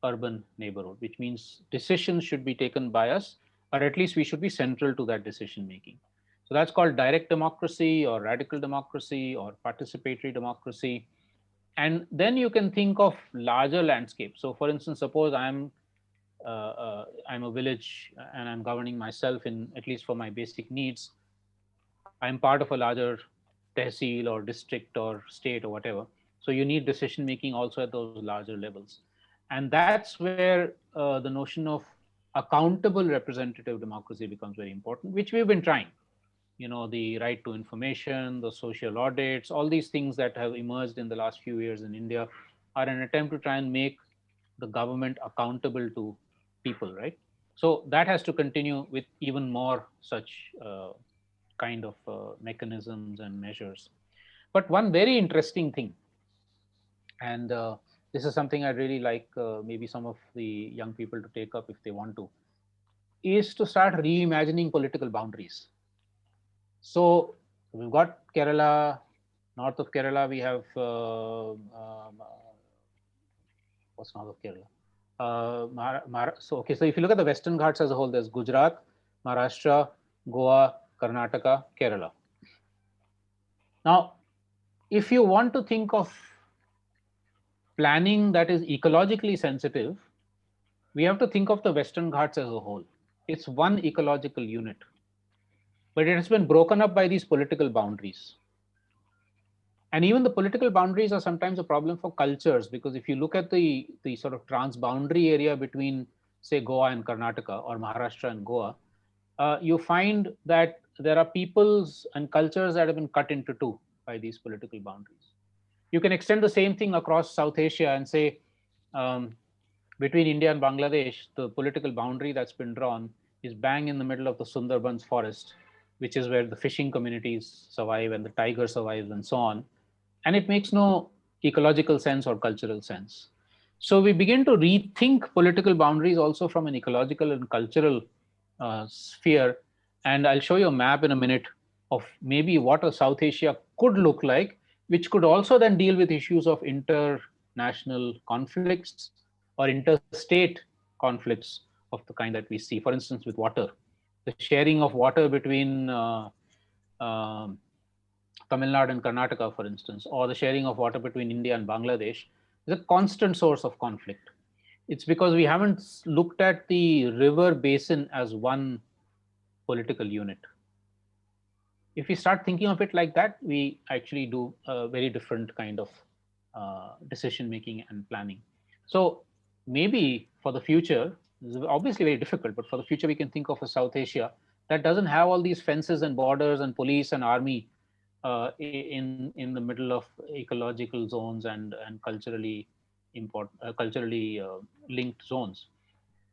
A: urban neighborhood, which means decisions should be taken by us, or at least we should be central to that decision making. So that's called direct democracy or radical democracy or participatory democracy. And then you can think of larger landscapes. So for instance, suppose I'm a village and I'm governing myself, in at least for my basic needs. I'm part of a larger tehsil or district or state or whatever. So you need decision making also at those larger levels. And that's where the notion of accountable representative democracy becomes very important, which we've been trying. The right to information, the social audits, all these things that have emerged in the last few years in India are an attempt to try and make the government accountable to people, right? So that has to continue with even more such kind of mechanisms and measures. But one very interesting thing, and this is something I'd really like maybe some of the young people to take up if they want to, is to start reimagining political boundaries. So we've got Kerala, north of Kerala, we have what's north of Kerala? So okay, so if you look at the Western Ghats as a whole, there's Gujarat, Maharashtra, Goa, Karnataka, Kerala. Now, if you want to think of planning that is ecologically sensitive, we have to think of the Western Ghats as a whole. It's one ecological unit, but it has been broken up by these political boundaries. And even the political boundaries are sometimes a problem for cultures, because if you look at the sort of transboundary area between, say, Goa and Karnataka, or Maharashtra and Goa, you find that there are peoples and cultures that have been cut into two by these political boundaries. You can extend the same thing across South Asia and say, um, between India and Bangladesh, the political boundary that's been drawn is bang in the middle of the Sundarbans forest, which is where the fishing communities survive and the tiger survives and so on. And it makes no ecological sense or cultural sense. So we begin to rethink political boundaries also from an ecological and cultural sphere. And I'll show you a map in a minute of maybe what a South Asia could look like, which could also then deal with issues of international conflicts or interstate conflicts of the kind that we see. For instance, with water, the sharing of water between um Tamil Nadu and Karnataka, for instance, or the sharing of water between India and Bangladesh, is a constant source of conflict. It's because we haven't looked at the river basin as one political unit. If we start thinking of it like that, we actually do a very different kind of decision making and planning. So maybe for the future, this is obviously very difficult, but for the future, we can think of a South Asia that doesn't have all these fences and borders and police and army in the middle of ecological zones and culturally important, culturally linked zones.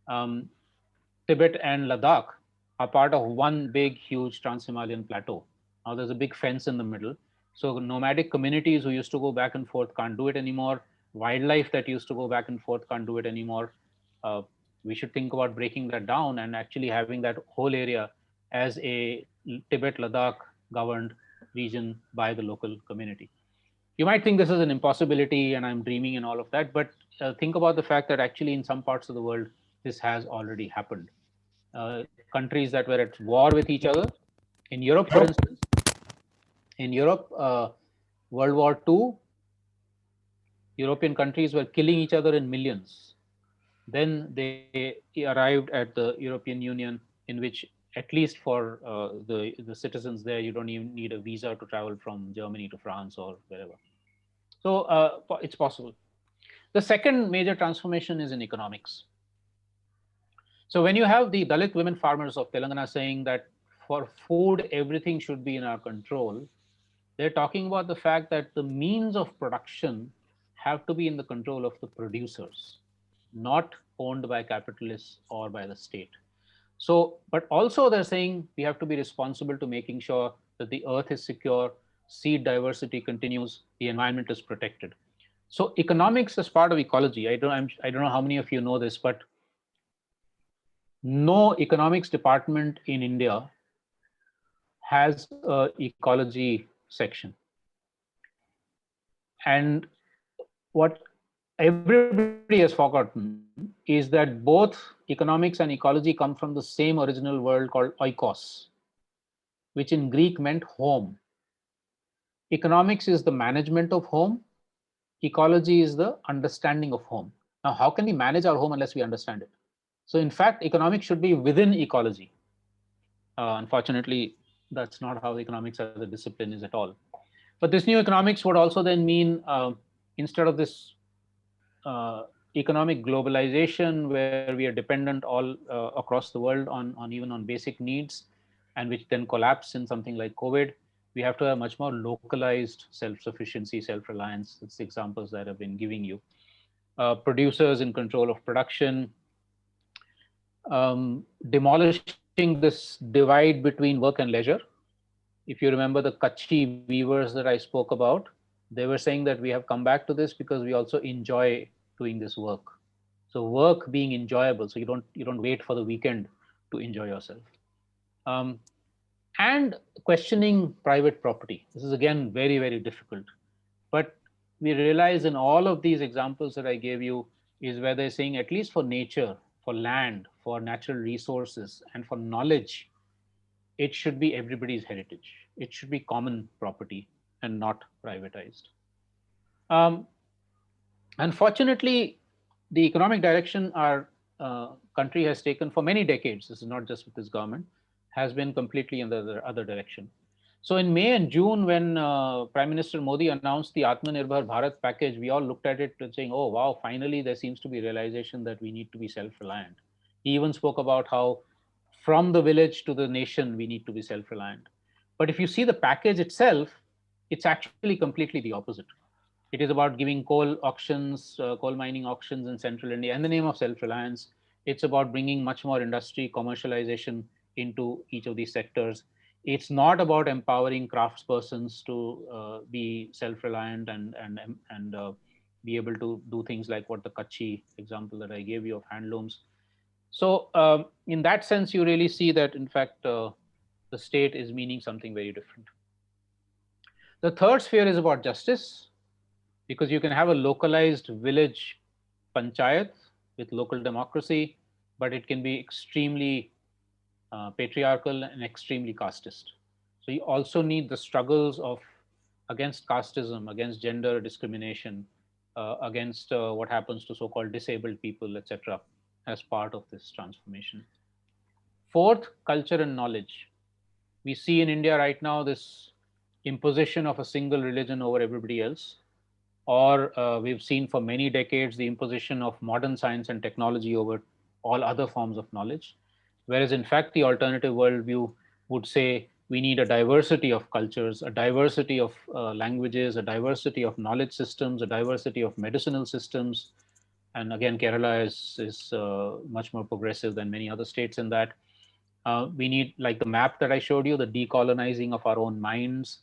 A: Um, Tibet and Ladakh are part of one big, huge trans-Himalayan plateau. Now there's a big fence in the middle. So nomadic communities who used to go back and forth can't do it anymore. Wildlife that used to go back and forth can't do it anymore. Uh, we should think about breaking that down and actually having that whole area as a Tibet Ladakh governed region by the local community. You might think this is an impossibility and I'm dreaming and all of that, but think about the fact that actually in some parts of the world, this has already happened. Countries that were at war with each other. In Europe, for instance, in Europe, World War II, European countries were killing each other in millions. Then they arrived at the European Union, in which, at least for the citizens there, you don't even need a visa to travel from Germany to France or wherever. So it's possible. The second major transformation is in economics. So when you have the Dalit women farmers of Telangana saying that for food, everything should be in our control, they're talking about the fact that the means of production have to be in the control of the producers, not owned by capitalists or by the state. So, but also they're saying we have to be responsible to making sure that the earth is secure, seed diversity continues, the environment is protected. So economics as part of ecology, I don't know how many of you know this, but no economics department in India has a ecology section. And what everybody has forgotten is that both economics and ecology come from the same original word called oikos, which in Greek meant home. Economics is the management of home. Ecology is the understanding of home. Now, how can we manage our home unless we understand it? So in fact, economics should be within ecology. Unfortunately, that's not how economics as a discipline is at all. But this new economics would also then mean instead of this economic globalization where we are dependent all across the world on even on basic needs, and which then collapse in something like COVID, we have to have much more localized self-sufficiency, self-reliance. It's the examples that I've been giving you. Producers in control of production, demolishing this divide between work and leisure. If you remember the Kutchi weavers that I spoke about, they were saying that we have come back to this because we also enjoy doing this work. So work being enjoyable, so you don't wait for the weekend to enjoy yourself. Um, and questioning private property. This is again very difficult, but we realize in all of these examples that I gave you is where they're saying at least for nature, for land, for natural resources, and for knowledge, it should be everybody's heritage. It should be common property and not privatized. Um, Unfortunately, the economic direction our country has taken for many decades, this is not just with this government, has been completely in the other direction. So in May and June, when Prime Minister Modi announced the Atmanirbhar Bharat package, we all looked at it and saying, oh, wow, finally there seems to be realization that we need to be self-reliant. He even spoke about how from the village to the nation, we need to be self-reliant. But if you see the package itself, it's actually completely the opposite. It is about giving coal auctions, coal mining auctions in central India in the name of self-reliance. It's about bringing much more industry commercialization into each of these sectors. It's not about empowering craftspersons to be self-reliant and be able to do things like what the Kutchi example that I gave you of handlooms. So in that sense, you really see that, in fact, the state is meaning something very different. The third sphere is about justice, because you can have a localized village panchayat with local democracy, but it can be extremely patriarchal and extremely casteist. So you also need the struggles of against casteism, against gender discrimination, against what happens to so-called disabled people, etc., as part of this transformation. Fourth, culture and knowledge. We see in India right now this imposition of a single religion over everybody else, or we've seen for many decades the imposition of modern science and technology over all other forms of knowledge. Whereas in fact, the alternative worldview would say we need a diversity of cultures, a diversity of languages, a diversity of knowledge systems, a diversity of medicinal systems, And again, Kerala is much more progressive than many other states in that. We need, like the map that I showed you, the decolonizing of our own minds,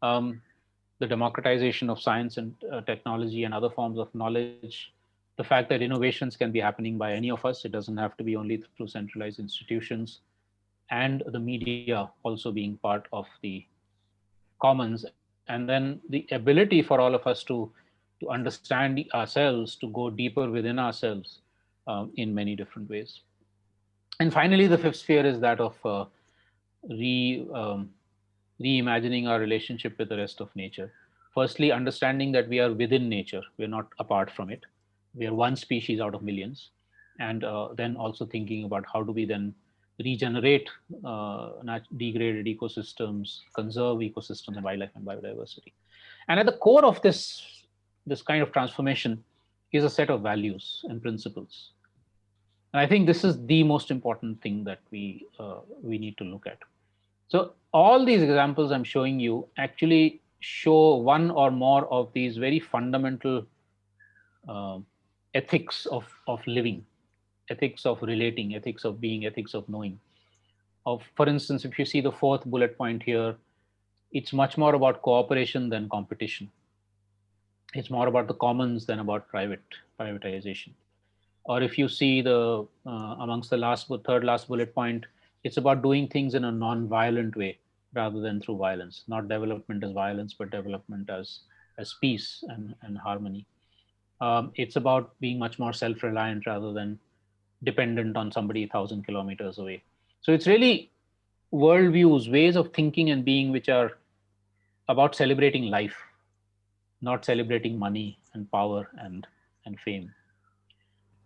A: um, the democratization of science and technology and other forms of knowledge, the fact that innovations can be happening by any of us. It doesn't have to be only through centralized institutions, and the media also being part of the commons, and then the ability for all of us to understand ourselves, to go deeper within ourselves in many different ways. And finally, the fifth sphere is that of re reimagining our relationship with the rest of nature. Firstly, understanding that we are within nature, we're not apart from it. We are one species out of millions. And then also thinking about how do we then regenerate degraded ecosystems, conserve ecosystems and wildlife and biodiversity. And at the core of this kind of transformation is a set of values and principles. And I think this is the most important thing that we need to look at. So all these examples I'm showing you actually show one or more of these very fundamental uh, ethics of living, ethics of relating, ethics of being, ethics of knowing. Of, for instance, if you see the fourth bullet point here, it's much more about cooperation than competition. It's more about the commons than about privatization. Or if you see the amongst the third last bullet point, it's about doing things in a non-violent way rather than through violence. Not development as violence, but development as peace and harmony. It's about being much more self-reliant rather than dependent on somebody 1,000 kilometers away. So it's really worldviews, ways of thinking and being, which are about celebrating life, not celebrating money and power and fame.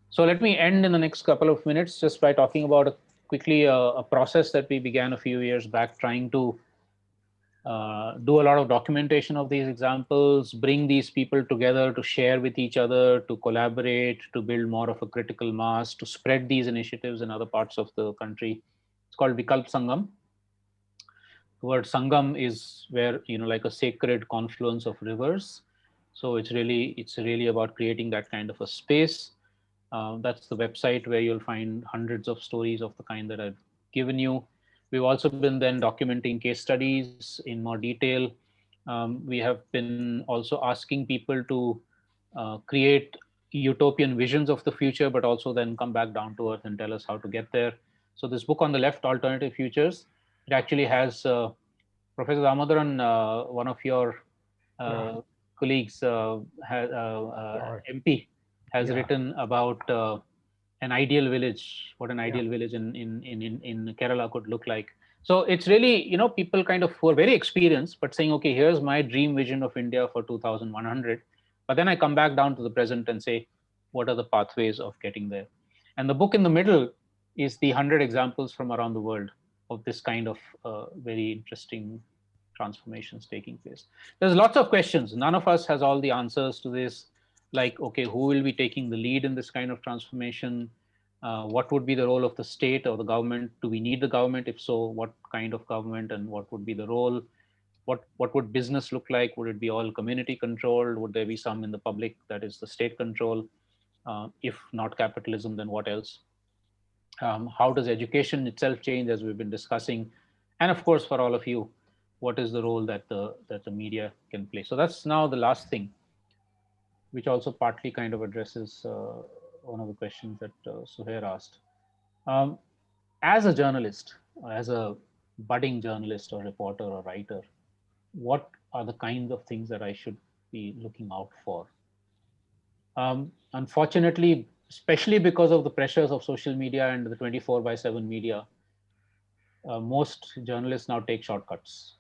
A: So let me end in the next couple of minutes just by talking about quickly a process that we began a few years back, trying to do a lot of documentation of these examples, bring these people together to share with each other, to collaborate, to build more of a critical mass, to spread these initiatives in other parts of the country. It's called Vikalp Sangham. The word Sangham is where, like a sacred confluence of rivers. So it's really about creating that kind of a space. That's the website where you'll find hundreds of stories of the kind that I've given you. We've also been then documenting case studies in more detail. We have been also asking people to create utopian visions of the future, but also then come back down to earth and tell us how to get there. So this book on the left, Alternative Futures, it actually has Professor Damodaran, one of your colleagues, MP, has written about an ideal village, what an ideal village in Kerala could look like. So it's really, people kind of who are very experienced, but saying, okay, here's my dream vision of India for 2100. But then I come back down to the present and say, what are the pathways of getting there? And the book in the middle is the 100 examples from around the world of this kind of very interesting transformations taking place. There's lots of questions. None of us has all the answers to this. Like, okay, who will be taking the lead in this kind of transformation? What would be the role of the state or the government? Do we need the government? If so, what kind of government and what would be the role? What would business look like? Would it be all community controlled? Would there be some in the public that is the state control? If not capitalism, then what else? How does education itself change, as we've been discussing? And of course, for all of you, what is the role that the media can play? So that's now the last thing, which also partly kind of addresses one of the questions that Suhair asked. Um, as a journalist, or as a budding journalist or reporter or writer, what are the kinds of things that I should be looking out for? Unfortunately, especially because of the pressures of social media and the 24/7 media, most journalists now take shortcuts,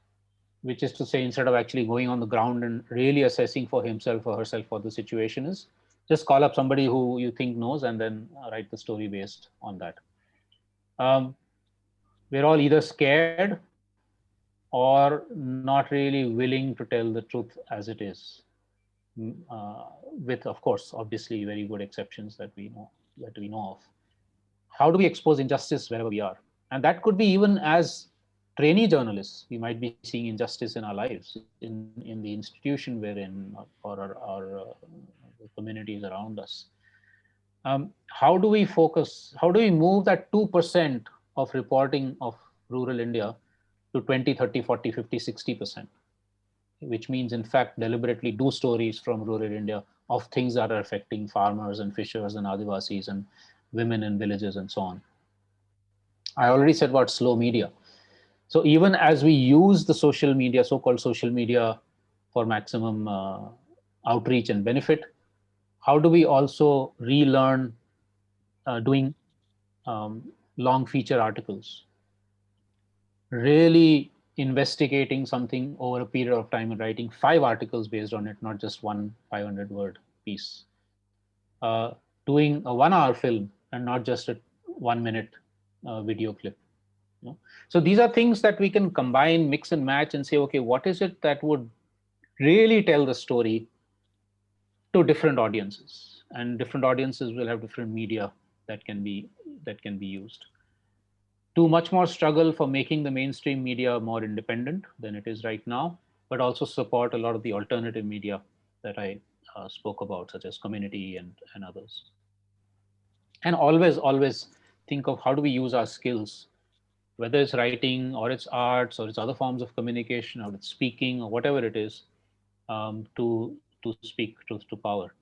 A: which is to say, instead of actually going on the ground and really assessing for himself or herself what the situation is, just call up somebody who you think knows and then write the story based on that. Um, we're all either scared or not really willing to tell the truth as it is, with, of course, obviously very good exceptions that we know of. How do we expose injustice wherever we are? And that could be even as trainee journalists. We might be seeing injustice in our lives, in the institution we're in, or our the communities around us. How do we focus? How do we move that 2% of reporting of rural India to 20, 30, 40, 50, 60%? Which means, in fact, deliberately do stories from rural India of things that are affecting farmers and fishers and Adivasis and women in villages and so on. I already said about slow media. So even as we use the social media, so-called social media, for maximum outreach and benefit, how do we also relearn doing long feature articles, really investigating something over a period of time and writing 5 articles based on it, not just one 500-word piece, doing a 1 hour film and not just a 1 minute video clip. You know? So these are things that we can combine, mix and match, and say, okay, what is it that would really tell the story to different audiences, and different audiences will have different media that can be used. Too much more struggle for making the mainstream media more independent than it is right now, but also support a lot of the alternative media that I spoke about, such as community and others. And always think of how do we use our skills, whether it's writing or it's arts or it's other forms of communication or it's speaking or whatever it is, to speak truth to power,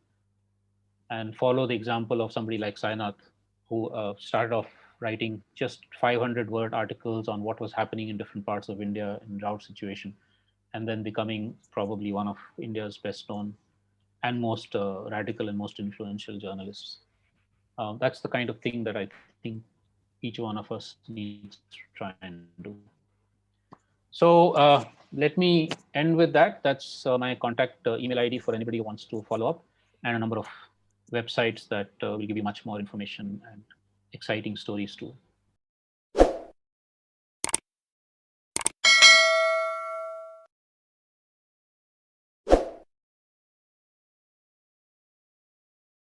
A: and follow the example of somebody like Sainath, who started off writing just 500-word articles on what was happening in different parts of India in drought situation, and then becoming probably one of India's best known and most radical and most influential journalists. That's the kind of thing that I think each one of us needs to try and do. So let me end with that. That's my contact email ID for anybody who wants to follow up, and a number of websites that will give you much more information and exciting stories too.